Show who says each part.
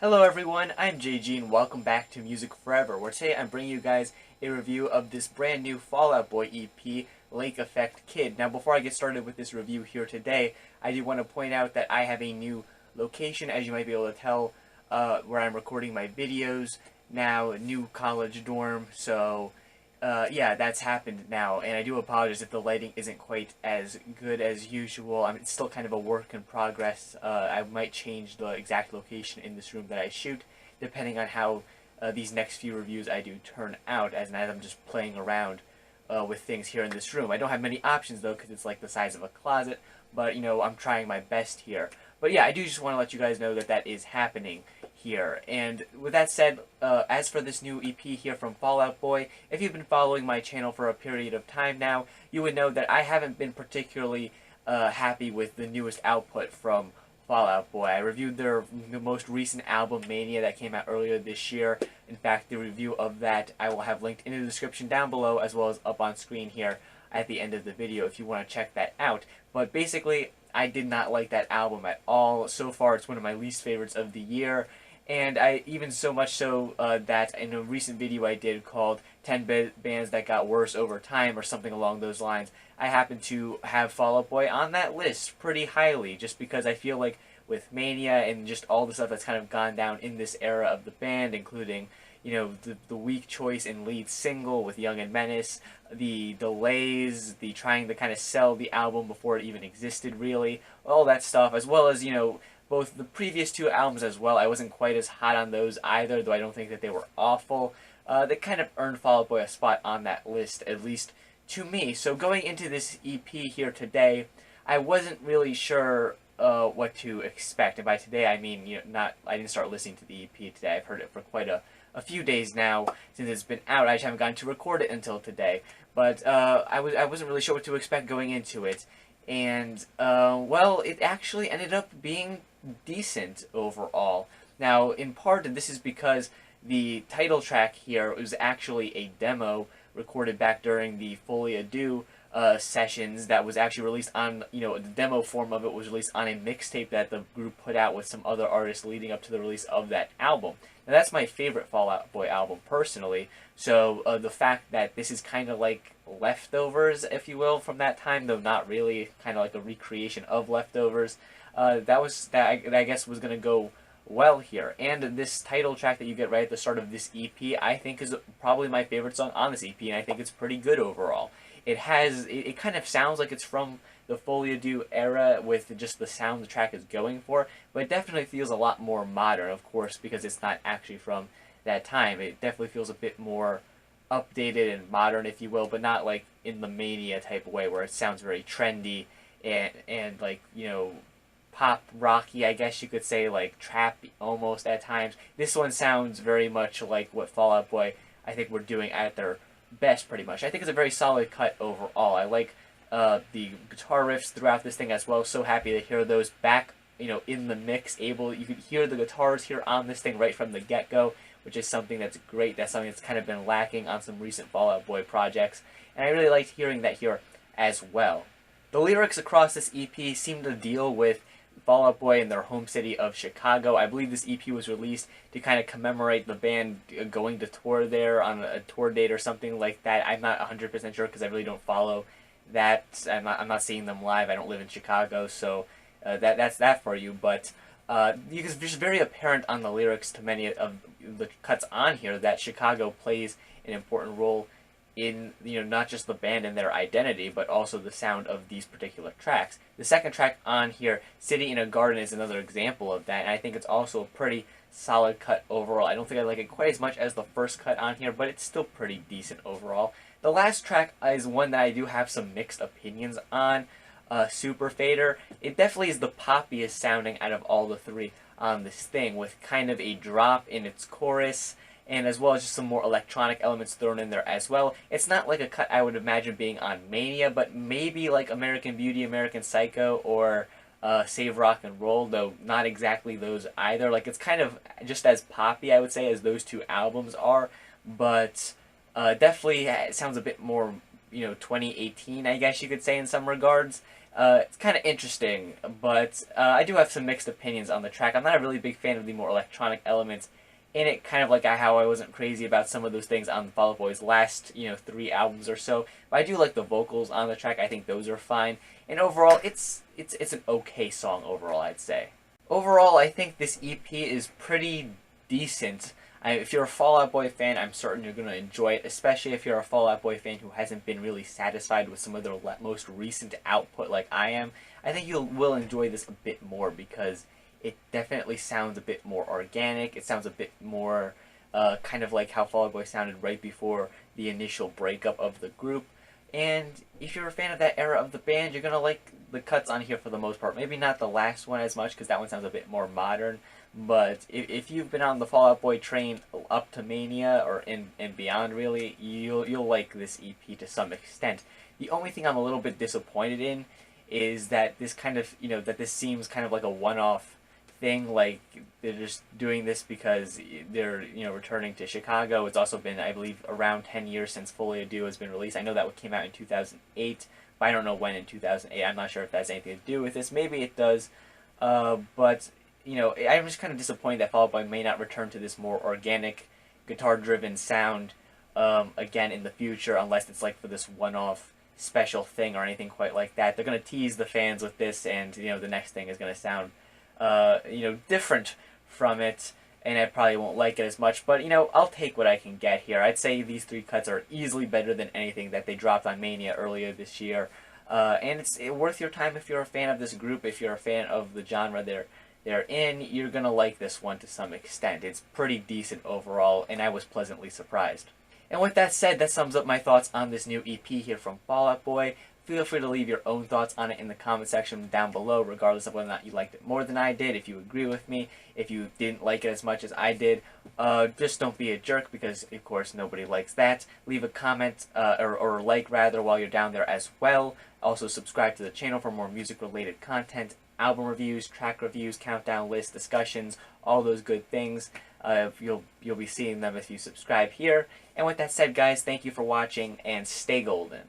Speaker 1: Hello everyone, I'm JG and welcome back to Music Forever, where today I'm bringing you guys a review of this brand new Fall Out Boy EP, Lake Effect Kid. Now before I get started with this review here today, I do want to point out that I have a new location, as you might be able to tell, where I'm recording my videos. Now, new college dorm, so yeah, that's happened now, and I do apologize if the lighting isn't quite as good as usual. It's still kind of a work in progress. I might change the exact location in this room that I shoot, depending on how these next few reviews I do turn out, as I'm just playing around with things here in this room. I don't have many options, though, because it's like the size of a closet, but, I'm trying my best here. But yeah, I do just want to let you guys know that that is happening here. And with that said, as for this new EP here from Fall Out Boy, if you've been following my channel for a period of time now, you would know that I haven't been particularly happy with the newest output from Fall Out Boy. I reviewed the most recent album, Mania, that came out earlier this year. In fact, the review of that I will have linked in the description down below, as well as up on screen here at the end of the video if you want to check that out. But basically, I did not like that album at all. So far, it's one of my least favorites of the year. And I even so much so that in a recent video I did called 10 Bands That Got Worse Over Time or something along those lines, I happen to have Fall Out Boy on that list pretty highly, just because I feel like with Mania and just all the stuff that's kind of gone down in this era of the band, including the weak choice in lead single with Young and Menace, the delays, the trying to kind of sell the album before it even existed really, all that stuff, as well as both the previous two albums as well. I wasn't quite as hot on those either, though I don't think that they were awful. They kind of earned Fall Out Boy a spot on that list, at least to me. So going into this EP here today, I wasn't really sure what to expect. And by today, I mean, I didn't start listening to the EP today. I've heard it for quite a few days now since it's been out. I just haven't gotten to record it until today. But I wasn't really sure what to expect going into it. And, well, it actually ended up being decent overall. Now, in part, this is because the title track here was actually a demo recorded back during the Fully Ado sessions that was actually released on, the demo form of it was released on a mixtape that the group put out with some other artists leading up to the release of that album. Now, that's my favorite Fall Out Boy album, personally, so the fact that this is kind of like leftovers, if you will, from that time, though not really, kind of like a recreation of leftovers, I guess was going to go well here. And this title track that you get right at the start of this EP, I think is probably my favorite song on this EP, and I think it's pretty good overall. It kind of sounds like it's from the Fully Ado era with just the sound the track is going for, but it definitely feels a lot more modern, of course, because it's not actually from that time. It definitely feels a bit more updated and modern, if you will, but not like in the Mania type of way where it sounds very trendy and like, pop rocky, I guess you could say, like trap almost at times. This one sounds very much like what Fall Out Boy, I think, were doing at their best, pretty much. I think it's a very solid cut overall. I like the guitar riffs throughout this thing as well. So happy to hear those back, in the mix. You could hear the guitars here on this thing right from the get-go, which is something that's great. That's something that's kind of been lacking on some recent Fall Out Boy projects, and I really liked hearing that here as well. The lyrics across this EP seem to deal with Fall Out Boy in their home city of Chicago. I believe this EP was released to kind of commemorate the band going to tour there on a tour date or something like that. I'm not 100% sure because I really don't follow that. I'm not seeing them live. I don't live in Chicago, so that's that for you. But it's just very apparent on the lyrics to many of the cuts on here that Chicago plays an important role in, not just the band and their identity, but also the sound of these particular tracks. The second track on here, City in a Garden, is another example of that, and I think it's also a pretty solid cut overall. I don't think I like it quite as much as the first cut on here, but it's still pretty decent overall. The last track is one that I do have some mixed opinions on, Super Fader. It definitely is the poppiest sounding out of all the three on this thing, with kind of a drop in its chorus, and as well as just some more electronic elements thrown in there as well. It's not like a cut I would imagine being on Mania, but maybe like American Beauty, American Psycho, or Save Rock and Roll, though not exactly those either. Like, it's kind of just as poppy, I would say, as those two albums are, but definitely it sounds a bit more, 2018, I guess you could say, in some regards. It's kind of interesting, but I do have some mixed opinions on the track. I'm not a really big fan of the more electronic elements in it, kind of like how I wasn't crazy about some of those things on the Fall Out Boy's last, 3 albums or so. But I do like the vocals on the track. I think those are fine. And overall, it's an okay song overall, I'd say. Overall, I think this EP is pretty decent. If you're a Fall Out Boy fan, I'm certain you're going to enjoy it, especially if you're a Fall Out Boy fan who hasn't been really satisfied with some of their most recent output like I am. I think you will enjoy this a bit more because it definitely sounds a bit more organic. It sounds a bit more kind of like how Fall Out Boy sounded right before the initial breakup of the group. And if you're a fan of that era of the band, you're going to like the cuts on here for the most part. Maybe not the last one as much because that one sounds a bit more modern. But if you've been on the Fall Out Boy train up to Mania or and beyond, really, you'll like this EP to some extent. The only thing I'm a little bit disappointed in is that this kind of that this seems kind of like a one-off thing. Like they're just doing this because they're returning to Chicago. It's also been, I believe, around 10 years since Folie à Deux has been released. I know that came out in 2008, but I don't know when in 2008. I'm not sure if that has anything to do with this. Maybe it does, but I'm just kind of disappointed that Fall Out Boy may not return to this more organic, guitar-driven sound again in the future, unless it's like for this one-off special thing or anything quite like that. They're going to tease the fans with this, and the next thing is going to sound different from it, and I probably won't like it as much, but I'll take what I can get here. I'd say these 3 cuts are easily better than anything that they dropped on Mania earlier this year, and it's worth your time if you're a fan of this group. If you're a fan of the genre they're in, you're gonna like this one to some extent. It's pretty decent overall, and I was pleasantly surprised. And with that said, that sums up my thoughts on this new EP here from Fall Out Boy. Feel free to leave your own thoughts on it in the comment section down below, regardless of whether or not you liked it more than I did, if you agree with me, if you didn't like it as much as I did. Just don't be a jerk, because of course nobody likes that. Leave a comment, or like rather, while you're down there as well. Also subscribe to the channel for more music related content, album reviews, track reviews, countdown lists, discussions, all those good things. You'll be seeing them if you subscribe here. And with that said, guys, thank you for watching, and stay golden.